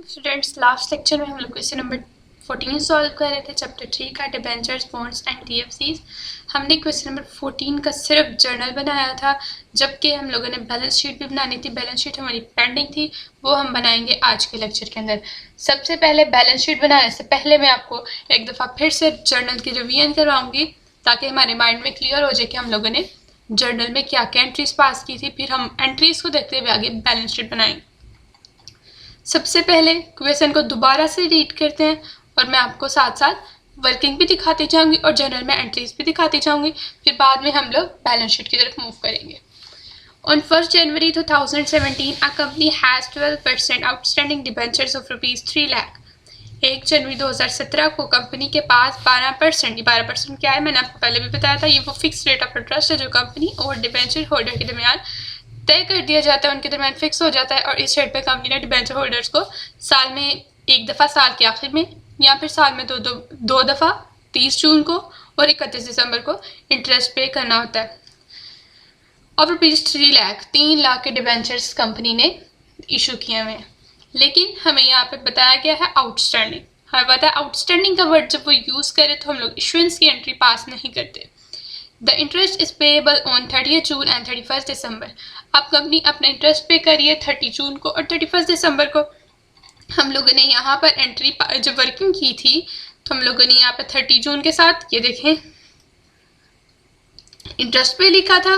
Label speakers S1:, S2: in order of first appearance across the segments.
S1: Students, last lecture में हम लोग क्वेश्चन नंबर 14 सॉल्व कर रहे थे, चैप्टर 3 का डिबेंचर्स, बॉन्ड्स एंड टीएफसीज। हमने क्वेश्चन नंबर 14 का सिर्फ जर्नल बनाया था, जबकि हम लोगों ने बैलेंस शीट भी बनानी थी। बैलेंस शीट हमारी पेंडिंग थी, वो हम बनाएंगे आज के लेक्चर के अंदर। सबसे पहले बैलेंस शीट बनाने से पहले मैं आपको एक दफ़ा फिर से जर्नल की रिवीजन करवाऊंगी, ताकि हमारे माइंड में क्लियर हो जाए कि हम लोगों ने जर्नल में क्या क्या एंट्रीज पास की थी। फिर हम एंट्रीज को देखते हुए आगे बैलेंस शीट बनाएंगे। सबसे पहले क्वेश्चन को दोबारा से रीड करते हैं और मैं आपको साथ साथ वर्किंग भी दिखाती जाऊंगी और जर्नल में एंट्रीज भी दिखाती जाऊंगी। फिर बाद में हम लोग बैलेंस शीट की तरफ मूव करेंगे। On 1st January 2017, a company has 12% outstanding debentures of rupees 3 lakh. 1 जनवरी 2017 को कंपनी के पास 12% क्या है, मैंने आपको पहले भी बताया था। ये वो फिक्स रेट ऑफ इंटरेस्ट है जो कंपनी और डिबेंचर होल्डर के दरमियान तय कर दिया जाता है, उनके दरमियान फिक्स हो जाता है। और इस रेट पे कंपनी ने डिबेंचर होल्डर्स को साल में एक दफ़ा, साल के आखिर में, या फिर साल में दो दफ़ा 30 जून को और 31 दिसंबर को इंटरेस्ट पे करना होता है। और रुपीज़ 3 लाख के डिबेंचर्स कंपनी ने इशू किए हुए हैं, लेकिन हमें यहाँ पे बताया गया है आउटस्टैंडिंग। हमें पता है आउटस्टैंडिंग का वर्ड जब वो यूज़ करें तो हम लोग इशुएंस की एंट्री पास नहीं करते। The interest is payable on 30 June and 31 दिसंबर। अब कंपनी अपना इंटरेस्ट पे करिए 30 जून को और 31 दिसंबर को। हम लोगों ने यहाँ पर एंट्री जब वर्किंग की थी तो हम लोगों ने यहाँ पे 30 जून के साथ ये देखें इंटरेस्ट पे लिखा था,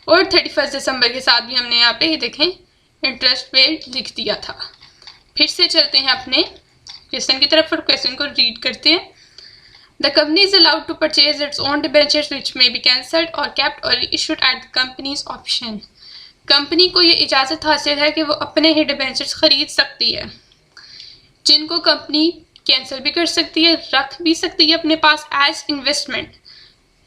S1: और 31 दिसंबर के साथ भी हमने यहाँ पे ये देखें इंटरेस्ट पे लिख दिया था। फिर से चलते हैं अपने क्वेश्चन की तरफ और क्वेश्चन को रीड करते हैं। The company is allowed to purchase its own debentures which may be cancelled or kept or issued at the company's option. Company को ये इजाज़त हासिल है कि वो अपने ही डिबेंचर्स खरीद सकती है, जिनको कंपनी कैंसिल भी कर सकती है, रख भी सकती है अपने पास एज इन्वेस्टमेंट,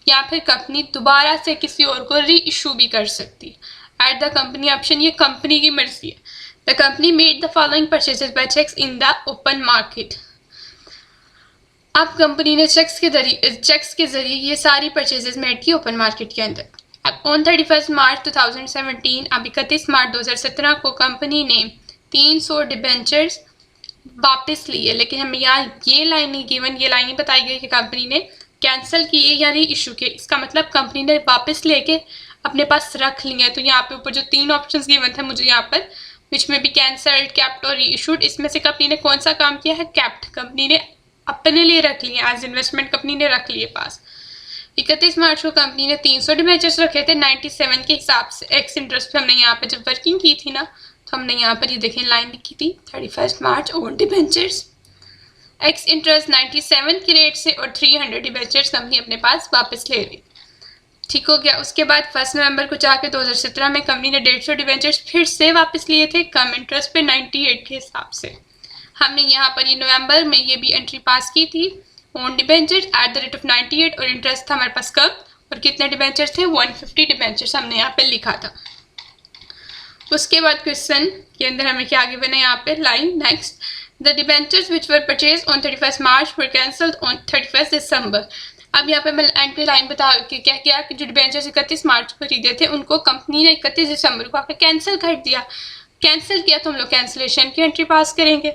S1: या फिर कंपनी दोबारा से किसी और को री इशू भी कर सकती है एट द कंपनी ऑप्शन। ये कंपनी की मर्जी है। The company made the following purchases by cheques in the open market. अब कंपनी ने चेक्स के जरिए ये सारी परचेजेस मेड की ओपन मार्केट के अंदर। अब ऑन 31 मार्च 2017, अब 31 मार्च 2017 को कंपनी ने 300 डिबेंचर्स वापस लिए, लेकिन हमें यहाँ ये लाइन नहीं गिवन, ये लाइन नहीं बताई गई कि कंपनी ने कैंसिल किए या री इशू किए। इसका मतलब कंपनी ने वापस लेके अपने पास रख लिए हैं। तो यहाँ पे ऊपर जो 3 ऑप्शंस गिवन थे मुझे यहाँ पर, विच में भी कैंसल्ड, कैप्ट और री इशूड, इसमें से कंपनी ने कौन सा काम किया है? कैप्ट। कंपनी ने अपने लिए रख लिए एज इन्वेस्टमेंट, कंपनी ने रख लिए पास। 31 मार्च को कंपनी ने 300 डिबेंचर्स रखे थे 97 के हिसाब से एक्स इंटरेस्ट पे। हमने यहाँ पे जब वर्किंग की थी ना, तो हमने यहाँ पर ये देखें लाइन लिखी थी 31 मार्च ओन डिबेंचर्स एक्स इंटरेस्ट 97 के रेट से, और 300 डिबेंचर्स कंपनी अपने पास वापस ले ली। ठीक हो गया। उसके बाद 1 नवंबर को जाके 2017 में कंपनी ने 150 डिबेंचर्स फिर से वापस लिए थे कम इंटरेस्ट पे 98 के हिसाब से। हमने यहाँ पर ये नवंबर में ये भी एंट्री पास की थी on debentures at the rate of 98, और इंटरेस्ट था हमारे पास कम, और कितने डिबेंचर्स थे? 150 डिबेंचर्स हमने यहाँ पे लिखा था। उसके बाद क्वेश्चन के अंदर हमें क्या आगे बना, यहाँ पे line next, the debentures which were purchase on 31 March were cancelled on 31 दिसंबर। अब यहाँ पे मैं एंड पे लाइन बता के क्या किया कि जो डिबेंचर्स 31 मार्च को खरीदे थे उनको कंपनी ने 31 दिसंबर को आकर कैंसिल कर दिया। कैंसिल किया तो हम लोग कैंसिलेशन की एंट्री पास करेंगे।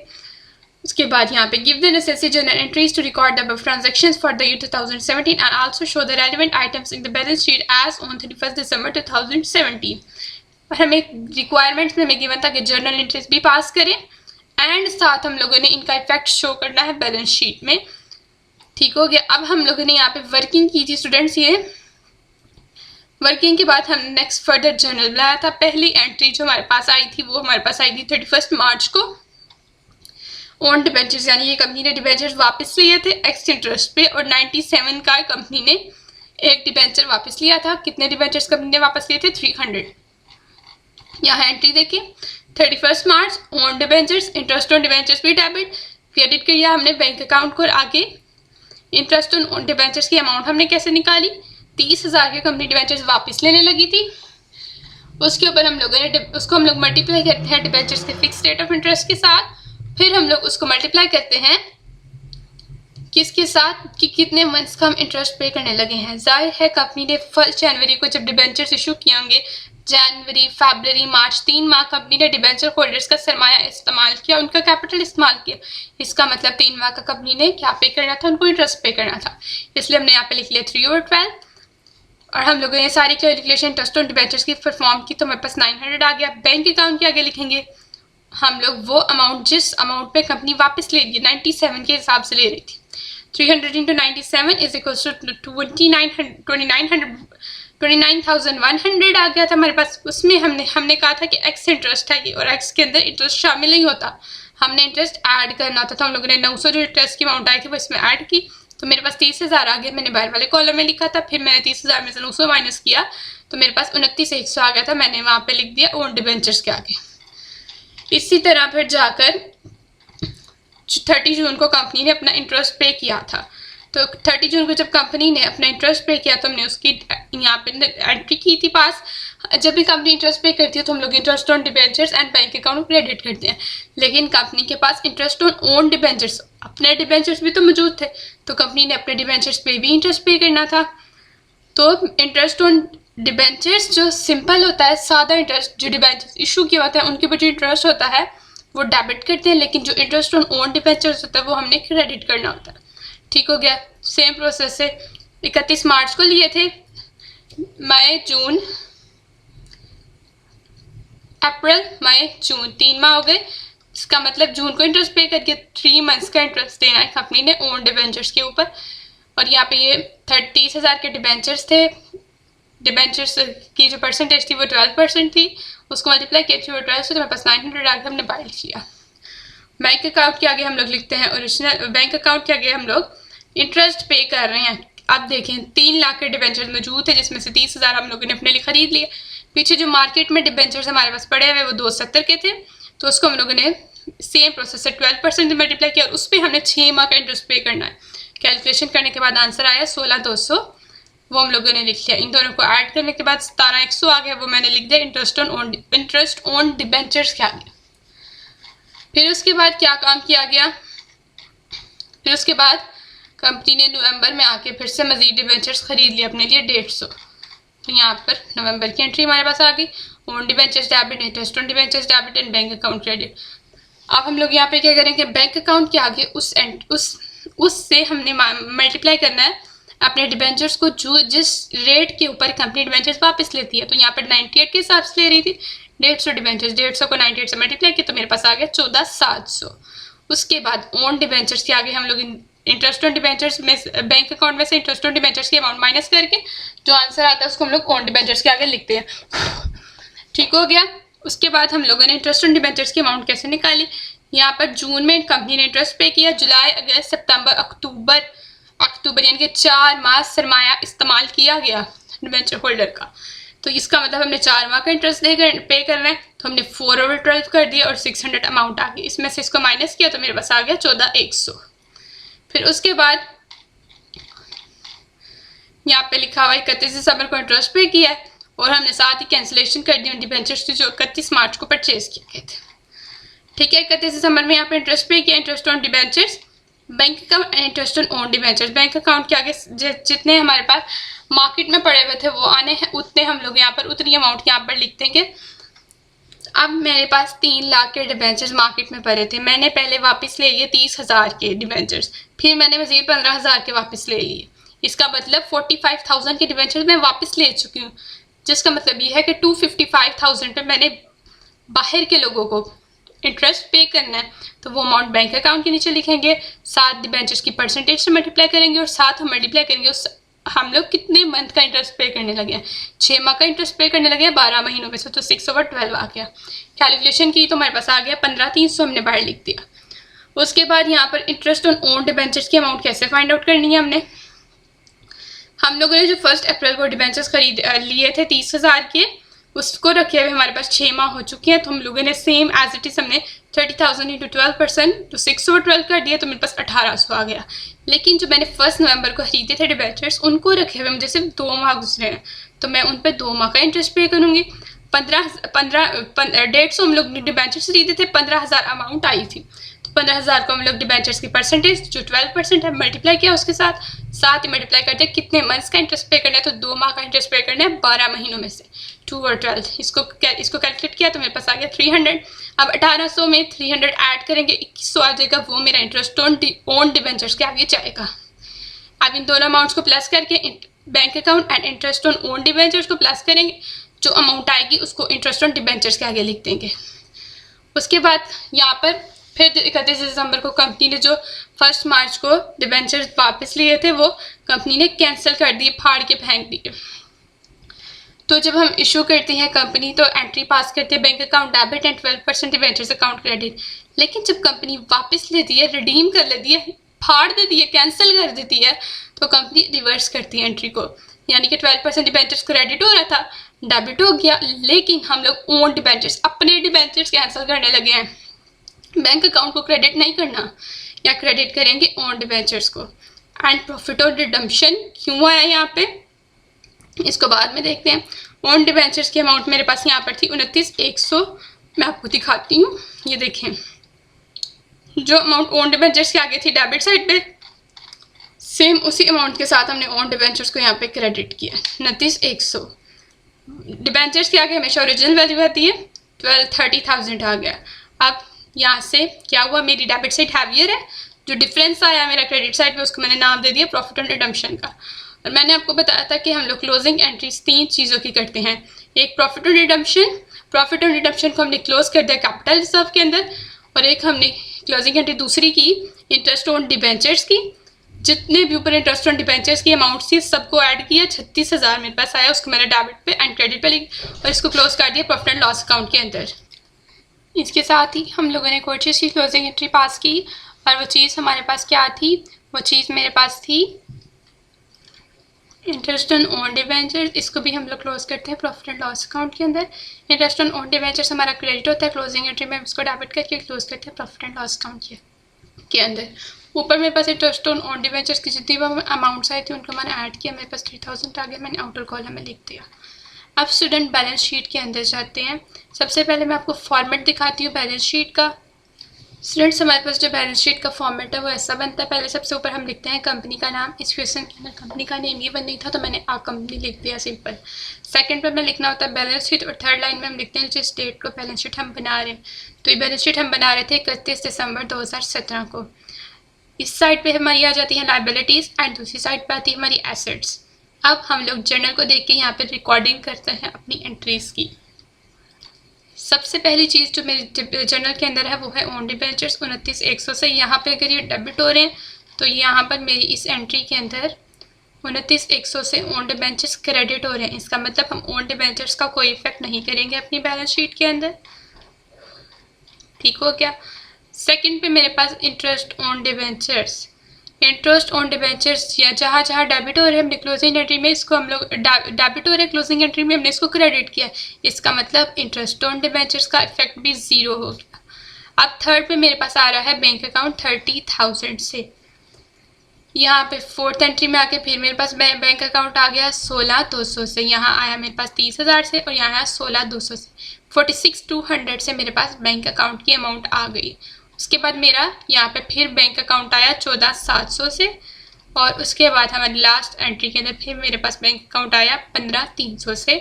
S1: उसके बाद यहाँ पे give the necessary journal entries to record the above transactions for the year 2017 and also show the relevant items in the balance sheet as on 31 December 2017। और हमें रिक्वायरमेंट्स में हमें गिवन था कि जर्नल एंट्रीज भी पास करें एंड साथ हम लोगों ने इनका इफेक्ट शो करना है बैलेंस शीट में। ठीक हो गया। अब हम लोगों ने यहाँ पे वर्किंग की थी स्टूडेंट्स। ये वर्किंग के बाद हम नेक्स्ट फर्दर जर्नल बनाया था। पहली एंट्री जो हमारे पास आई थी वो हमारे पास आई थी 31 मार्च को ऑन डिबेंचर्स, यानी ये कंपनी ने डिबेंचर्स वापस लिए थे एक्स इंटरेस्ट पे, और 97 का कंपनी ने एक डिबेंचर वापस लिया था। कितने डिबेंचर्स कंपनी ने वापस लिए थे? 300। यहाँ एंट्री देखिए 31 march on debentures, interest on debentures भी डेबिट, क्रेडिट किया हमने बैंक अकाउंट को। और आगे इंटरेस्ट ऑन डिबेंचर्स की अमाउंट हमने कैसे निकाली? 30,000 के कंपनी डिबेंचर्स वापस लेने लगी थी। उसके ऊपर हम लोगों ने उसको हम लोग मल्टीप्लाई करते हैं डिबेंचर्स के फिक्स रेट ऑफ इंटरेस्ट के साथ। फिर हम लोग उसको मल्टीप्लाई करते हैं किसके साथ कि कितने मंथ्स का हम इंटरेस्ट पे करने लगे हैं। जाहिर है कंपनी ने 1 जनवरी को जब डिबेंचर्स इशू किए होंगे जनवरी, फरवरी, मार्च 3 माह कंपनी ने डिबेंचर होल्डर्स का सरमाया इस्तेमाल किया, उनका कैपिटल इस्तेमाल किया। इसका मतलब 3 माह का कंपनी ने क्या पे करना था, उनको इंटरेस्ट पे करना था। इसलिए हमने यहाँ पे लिख लिया 3/12 और हम लोगों ने सारी कैलकुलेशन इंटरेस्ट ऑन डिबेंचर्स की परफॉर्म की, तो हमारे पास 900 आ गया। बैंक अकाउंट के आगे लिखेंगे हम लोग वो अमाउंट जिस अमाउंट पे कंपनी वापस ले रही है, 97 के हिसाब से ले रही थी। 300 × 97 इज इक्वल टू 29,100 आ गया था हमारे पास। उसमें हमने कहा था कि एक्स इंटरेस्ट है ये, और एक्स के अंदर इंटरेस्ट शामिल नहीं होता, हमने इंटरेस्ट ऐड करना होता। तो हम लोगों ने 900 जो इंटरेस्ट की अमाउंट आई थी वो इसमें ऐड की, तो मेरे पास 30,000 आ गया। मैंने बाहर वाले कॉलम में लिखा था, फिर मैंने 30,000 में से 900 माइनस किया तो मेरे पास 29,100 आ गया था। मैंने वहाँ पे लिख दिया ओन डिबेंचर्स के आगे। इसी तरह फिर जाकर 30 जून को कंपनी ने अपना इंटरेस्ट पे किया था। तो 30 जून को जब कंपनी ने अपना इंटरेस्ट पे किया तो हमने उसकी यहाँ पे एंट्री की थी पास। जब भी कंपनी इंटरेस्ट पे करती है तो हम लोग interest on debentures and bank account credit करते हैं, लेकिन कंपनी के पास इंटरेस्ट ऑन ओन डिबेंचर्स, अपने डिबेंचर्स भी तो मौजूद थे, तो कंपनी ने अपने डिबेंचर्स पे भी इंटरेस्ट पे करना था। तो इंटरेस्ट ऑन डिबेंचर्स जो सिंपल होता है, सादा इंटरेस्ट, जो डिबेंचर्स इशू किया होता है उनके ऊपर जो इंटरेस्ट होता है वो डेबिट करते हैं, लेकिन जो इंटरेस्ट ऑन ओन डिबेंचर्स होता है वो हमने क्रेडिट करना होता है। ठीक हो गया। सेम प्रोसेस से 31 मार्च को लिए थे, मई, जून, अप्रैल, मई, जून 3 माह हो गए। इसका मतलब जून को इंटरेस्ट पे करके 3 मंथ्स का इंटरेस्ट देना है कंपनी ने ओन डिबेंचर्स के ऊपर। और यहाँ पे ये 30,000 के डिबेंचर्स थे, डिबेंचर्स की जो परसेंटेज थी वो 12% थी, उसको मल्टीप्लाई किया 12 से तो मेरे पास 900 आ गया, हमने बाय किया। बैंक अकाउंट के आगे हम लोग लिखते हैं ओरिजिनल, बैंक अकाउंट के आगे हम लोग इंटरेस्ट पे कर रहे हैं। अब देखें 3 लाख के डिबेंचर्स मौजूद थे, जिसमें से 30,000 हम लोगों ने अपने लिए खरीद लिए। पीछे जो मार्केट में डिबेंचर्स हमारे पास पड़े हुए वो 270 के थे, तो उसको हम लोगों ने सेम प्रोसेस से 12% से मल्टीप्लाई किया और उस पर हमने 6 माह का इंटरेस्ट पे करना है। कैलकुलेशन करने के बाद आंसर आया 16,200, वो हम लोगों ने लिख लिया। इन दोनों को ऐड करने के बाद 17,100 आ गया, वो मैंने लिख दिया इंटरेस्ट ऑन डिबेंचर्स के आगे। फिर उसके बाद क्या काम किया गया, फिर उसके बाद कंपनी ने नवंबर में आके फिर से मजीद डिबेंचर्स खरीद लिए अपने लिए 150। तो यहाँ पर नवंबर की एंट्री हमारे पास आ गई, own debentures debit, interest on debentures debit and bank account credit. अब हम लोग यहाँ पे क्या करेंगे, बैंक अकाउंट के आगे उससे हमने मल्टीप्लाई करना है अपने डिबेंचर्स को, जो जिस रेट के ऊपर कंपनी डिबेंचर्स वापस लेती है। तो यहाँ पर 98 के हिसाब से ले रही थी 150 डिबेंचर्स, 150 को 98 से मल्टीप्लाई किया तो मेरे पास आ गया 14,700। उसके बाद ओन डिबेंचर्स के आगे हम लोग इंटरेस्ट ऑन डिबेंचर्स में बैंक अकाउंट में से इंटरेस्ट ऑन डिबेंचर्स की अमाउंट माइनस करके जो आंसर आता है उसको हम लोग ओन डिबेंचर्स के आगे लिखते हैं। ठीक हो गया। उसके बाद हम लोगों ने इंटरेस्ट ऑन डिबेंचर्स की अमाउंट कैसे निकाली, यहाँ पर जून में कंपनी ने इंटरेस्ट पे किया, जुलाई, अगस्त, सितंबर, अक्टूबर यानी कि 4 माह सरमाया इस्तेमाल किया गया डिबेंचर होल्डर का। तो इसका मतलब हमने 4 माह का इंटरेस्ट पे करना है, तो हमने 4/12 कर दिया और 600 अमाउंट आ गई। इसमें से इसको माइनस किया तो मेरे पास आ गया 14,100। फिर उसके बाद यहाँ पे लिखा हुआ 31 दिसंबर को इंटरेस्ट पे किया है और हमने साथ ही कैंसिलेशन कर दी डिबेंचर्स की जो 31 मार्च को परचेज किए गए थे। ठीक है, 31 दिसंबर में यहाँ पे इंटरेस्ट पे किया, interest on debentures, bank account and interest on own debentures. Bank account के आगे जितने हमारे पास मार्केट में पड़े हुए थे वो आने हैं, उतने हम लोग यहाँ पर उतनी अमाउंट यहाँ पर लिख देंगे। अब मेरे पास 3 लाख के डिबेंचर्स मार्केट में पड़े थे, मैंने पहले वापस ले लिए 30,000 के डिबेंचर्स, फिर मैंने मजीद 15,000 के वापस ले लिए। इसका मतलब 45,000 के डिबेंचर्स मैं वापस ले चुकी हूँ, जिसका मतलब ये है कि 255,000 पे मैंने बाहर के लोगों को इंटरेस्ट पे करना है। तो वो अमाउंट बैंक अकाउंट के नीचे लिखेंगे, साथ डिबेंचर्स की परसेंटेज से मल्टीप्लाई करेंगे और साथ हम मल्टीप्लाई करेंगे हम लोग कितने मंथ का इंटरेस्ट पे करने लगे हैं। 6 माह का इंटरेस्ट पे करने लगे हैं 12 महीनों में से, तो 6/12 आ गया। कैलकुलेशन की तो हमारे पास आ गया 15,300, हमने बाहर लिख दिया। उसके बाद यहाँ पर इंटरेस्ट ऑन ओन डिबेंचर्स की अमाउंट कैसे फाइंड आउट करनी है, हम लोगों ने जो 1 अप्रैल को डिबेंचर्स खरीद लिए थे 30,000 के, उसको रखे हुए हमारे पास 6 माह हो चुके हैं। तो हम लोगों ने सेम एज इट इज हमने 30,000 × 12% तो 6/12 कर दिया, तो मेरे पास 1,800 आ गया। लेकिन जो मैंने 1 नवंबर को खरीदे थे डिबेंचर्स, उनको रखे हुए मुझे सिर्फ 2 माह गुजरे हैं, तो मैं उन पर 2 माह का इंटरेस्ट पे करूँगी। 1,500 हम लोग डिबेंचर्स खरीदे थे, 15,000 अमाउंट आई थी, तो 15,000 को हम लोग डिबेंचर्स की परसेंटेज जो 12% है मल्टीप्लाई किया उसके साथ ही मल्टीप्लाई करते हैं कितने मंथ्स का इंटरेस्ट पे करना है, तो 2 माह का इंटरेस्ट पे करना है 12 महीनों में से 2 और 12 इसको कैलकुलेट किया तो मेरे पास आ गया 300। अब 1800 में 300 ऐड करेंगे 2100 आ जाएगा, वो मेरा इंटरेस्ट ऑन डिबेंचर्स के आगे जाएगा। अब इन दोनों अमाउंट्स को प्लस करके bank account and interest on own debentures को प्लस करेंगे, जो अमाउंट आएगी उसको इंटरेस्ट ऑन डिबेंचर्स के आगे लिख देंगे। उसके बाद यहाँ पर फिर 31 दिसंबर को कंपनी ने जो 1 मार्च को डिबेंचर्स वापस लिए थे वो कंपनी ने कैंसिल कर दिए, फाड़ के फेंक दिए। तो जब हम इशू करते हैं कंपनी तो एंट्री पास करते हैं bank account debit and 12% debentures account credit. लेकिन जब कंपनी वापस लेती है, रिडीम कर लेती है, फाड़ देती है, कैंसिल कर देती है, तो कंपनी रिवर्स करती है एंट्री को। यानी कि 12% डिबेंचर्स क्रेडिट हो रहा था, डेबिट हो गया, लेकिन हम लोग ओन डिबेंचर्स अपने डिबेंचर्स कैंसिल करने लगे हैं। बैंक अकाउंट को क्रेडिट नहीं करना, या क्रेडिट करेंगे ओन डिबेंचर्स को। एंड प्रॉफिट और रिडम्पशन क्यों आया यहाँ पे, इसको बाद में देखते हैं। ओन डिबेंचर्स की अमाउंट मेरे पास यहाँ पर थी 29,100, मैं आपको दिखाती हूँ। ये देखें, जो अमाउंट ओन डिबेंचर्स के आगे थी डेबिट साइड पे, सेम उसी अमाउंट के साथ हमने ओन डिबेंचर्स को यहाँ पे क्रेडिट किया 29,100। डिबेंचर्स के आगे हमेशा ओरिजिनल वैल्यू आती है, 30,000 आ गया। अब यहाँ से क्या हुआ, मेरी डेबिट साइड हैवियर है, जो डिफरेंस आया मेरा क्रेडिट साइड पे उसको मैंने नाम दे दिया प्रॉफिट और रिडम्पशन का। और मैंने आपको बताया था कि हम लोग क्लोजिंग एंट्रीज 3 चीज़ों की करते हैं। एक प्रॉफिट और रिडम्पशन, प्रॉफिट और रिडम्पशन को हमने क्लोज कर दिया कैपिटल रिजर्व के अंदर, और एक हमने क्लोजिंग एंट्री दूसरी की इंटरेस्ट ऑन डिबेंचर्स की। जितने भी ऊपर इंटरेस्ट ऑन डिबेंचर्स की अमाउंट थी सबको ऐड किया, 36,000 मेरे पास आया, उसको मैंने डेबिट पे एंड क्रेडिट पे लिख और इसको क्लोज कर दिया प्रॉफिट एंड लॉस अकाउंट के अंदर। इसके साथ ही हम लोगों ने एक और चीज़ की क्लोजिंग एंट्री पास की, और वो चीज़ हमारे पास क्या थी, वो चीज़ मेरे पास थी इंटरेस्ट ऑन ओन डिबेंचर्स। इसको भी हम लोग क्लोज करते हैं प्रॉफिट एंड लॉस अकाउंट के अंदर। इंटरेस्ट ऑन ओन डिबेंचर्स हमारा क्रेडिट होता है, क्लोजिंग एंट्री में इसको डेबिट करके क्लोज करते हैं प्रॉफिट एंड लॉस अकाउंट के अंदर। ऊपर मेरे पास इंटरेस्ट ऑन ओन डिबेंचर्स की जितनी भी अमाउंट्स आई थी उनको मैंने ऐड किया, मेरे पास 3,000 आ गया, मैंने आउटर कॉलम में लिख दिया। अब स्टूडेंट बैलेंस शीट के अंदर जाते हैं। सबसे पहले मैं आपको फॉर्मेट दिखाती हूँ बैलेंस शीट का। स्टूडेंट्स हमारे पास जो बैलेंस शीट का फॉर्मेट है वो ऐसा बनता है। पहले सबसे ऊपर हम लिखते हैं कंपनी का नाम। इस क्वेश्चन के अंदर कंपनी का नेम ये बन नहीं था तो मैंने आ कंपनी लिख दिया सिंपल। सेकंड पर मैं लिखना होता है बैलेंस शीट, और थर्ड लाइन में हम लिखते हैं जिस डेट को बैलेंस शीट हम बना रहे हैं। तो ये बैलेंस शीट हम बना रहे थे 31 दिसंबर 2017 को। इस साइड पे हमारी आ जाती है लाइबिलिटीज़ एंड दूसरी साइड पे आती है हमारी एसेट्स। अब हम लोग जर्नल को देख के यहाँ पे रिकॉर्डिंग करते हैं अपनी एंट्रीज की। सबसे पहली चीज़ जो मेरे जर्नल के अंदर है वो है ओन डिबेंचर्स 29,100 से। यहाँ पे अगर ये डेबिट हो रहे हैं तो यहाँ पर मेरी इस एंट्री के अंदर 29,100 से ओन डिबेंचर्स क्रेडिट हो रहे हैं। इसका मतलब हम ओन डिबेंचर्स का कोई इफेक्ट नहीं करेंगे अपनी बैलेंस शीट के अंदर। ठीक हो गया। सेकंड पे मेरे पास interest on debentures. Interest on debentures या जहाँ जहाँ डेबिट हो रहे हैं हमने क्लोजिंग एंट्री में इसको हम लोग डेबिट हो रहे हैं क्लोजिंग एंट्री में हमने इसको क्रेडिट किया। इसका मतलब इंटरेस्ट ऑन डिबेंचर्स का इफेक्ट भी 0 हो गया। अब थर्ड पे मेरे पास आ रहा है बैंक अकाउंट 30,000 से। यहाँ पे फोर्थ एंट्री में आके फिर मेरे पास बैंक अकाउंट आ गया 16,200 से। यहाँ आया मेरे पास 30,000 से और यहाँ आया 16,200 से। 46,200 से मेरे पास बैंक अकाउंट की अमाउंट आ गई। उसके बाद मेरा यहाँ पे फिर बैंक अकाउंट आया 14,700 से, और उसके बाद हमारी लास्ट एंट्री के अंदर फिर मेरे पास बैंक अकाउंट आया 15,300 से।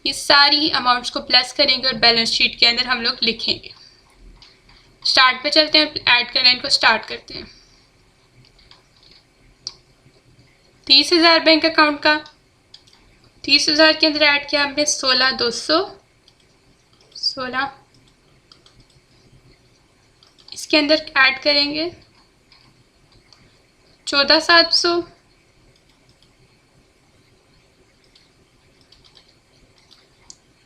S1: ये सारी अमाउंट्स को प्लस करेंगे और बैलेंस शीट के अंदर हम लोग लिखेंगे। स्टार्ट पे चलते हैं, ऐड करना इनको स्टार्ट करते हैं। 30,000 बैंक अकाउंट का, 30,000 के अंदर ऐड किया हमने 16,200, 16 इसके अंदर ऐड करेंगे 14,700,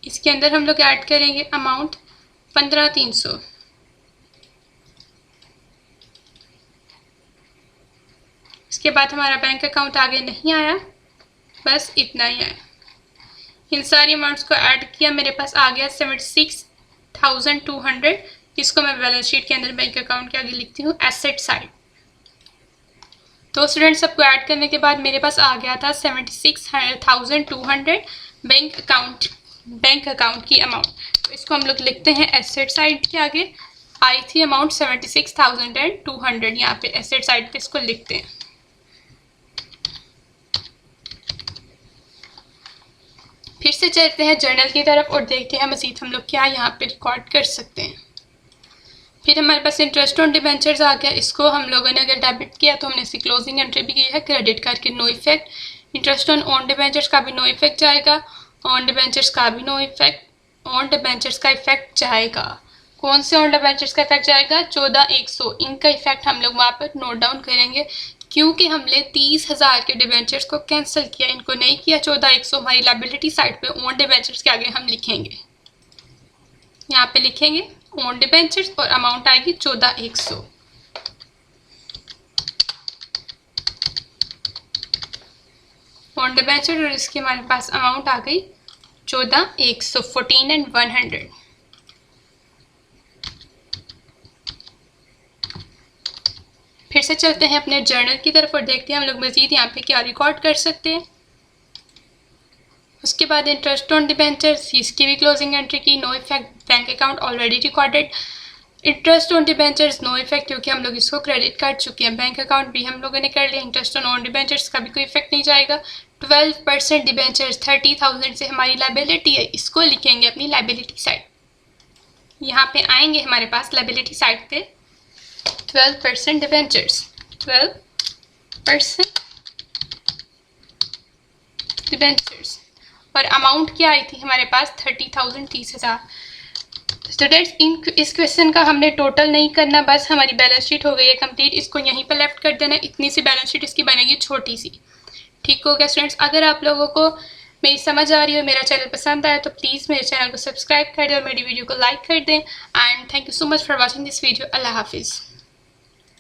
S1: इसके अंदर हम लोग ऐड करेंगे अमाउंट 15,300, इसके बाद हमारा बैंक अकाउंट आगे नहीं आया, बस इतना ही आया। इन सारी अमाउंट्स को ऐड किया, मेरे पास आ गया 76,200। इसको मैं बैलेंस शीट के अंदर बैंक अकाउंट के आगे लिखती हूँ एसेट साइड। तो स्टूडेंट सबको ऐड करने के बाद मेरे पास आ गया था 76,200 बैंक अकाउंट की अमाउंट। तो इसको हम लोग लिखते हैं एसेट साइड के आगे। आई थी अमाउंट 76,200। यहाँ पे एसेट साइड पे इसको लिखते हैं। फिर से चलते हैं जर्नल की तरफ और देखते हैं मज़ीद हम लोग क्या यहाँ पे रिकॉर्ड कर सकते हैं। फिर हमारे पास इंटरेस्ट ऑन डिबेंचर्स आ गया। इसको हम लोगों ने अगर डेबिट किया तो हमने इसकी क्लोजिंग एंट्री भी की है, क्रेडिट करके no effect. Interest on debentures का भी नो इफेक्ट जाएगा, ऑन डिबेंचर्स का भी नो इफेक्ट, ऑन डिबेंचर्स का इफेक्ट जाएगा। कौन से ऑन डिबेंचर्स का इफेक्ट जाएगा? 14,100। इनका इफेक्ट हम लोग वहाँ पर नोट डाउन करेंगे क्योंकि हमने 30,000 के डिबेंचर्स को कैंसिल किया, इनको नहीं किया। 14,100 हमारी लायबिलिटी साइड पे ऑन डिबेंचर्स के आगे हम लिखेंगे, यहाँ पे लिखेंगे ऑन डिबेंचर्स और अमाउंट आएगी 14,100। ऑन डिबेंचर और इसकी हमारे पास अमाउंट आ गई 14,100, 14 and 100। फिर से चलते हैं अपने जर्नल की तरफ और देखते हैं हम लोग मजीद यहाँ पे क्या रिकॉर्ड कर सकते हैं। उसके बाद इंटरेस्ट ऑन डिबेंचर्स, इसकी भी क्लोजिंग एंट्री की, no effect, bank account already recorded. Interest on debentures no effect क्योंकि हम लोग इसको क्रेडिट कर चुके हैं। बैंक अकाउंट भी हम लोगों ने कर लिया। इंटरेस्ट ऑन डिबेंचर्स का भी कोई इफेक्ट नहीं जाएगा। 12% डिबेंचर्स 30,000 से हमारी लायबिलिटी है, इसको लिखेंगे अपनी लायबिलिटी साइड। यहाँ पे आएंगे हमारे पास लायबिलिटी साइड पे 12% डिबेंचर्स, 12% डिबेंचर्स और अमाउंट क्या आई थी हमारे पास 30,000, 30,000। स्टूडेंट्स इस क्वेश्चन का हमने टोटल नहीं करना, बस हमारी बैलेंस शीट हो गई है कंप्लीट। इसको यहीं पर लेफ्ट कर देना, इतनी सी बैलेंस शीट इसकी बनेगी छोटी सी। ठीक हो गया स्टूडेंट्स? अगर आप लोगों को मेरी समझ आ रही हो, मेरा चैनल पसंद आया तो प्लीज़ मेरे चैनल को सब्सक्राइब कर दें और मेरी वीडियो को लाइक कर दें। And thank you so much for watching this video. अल्लाह हाफिज़।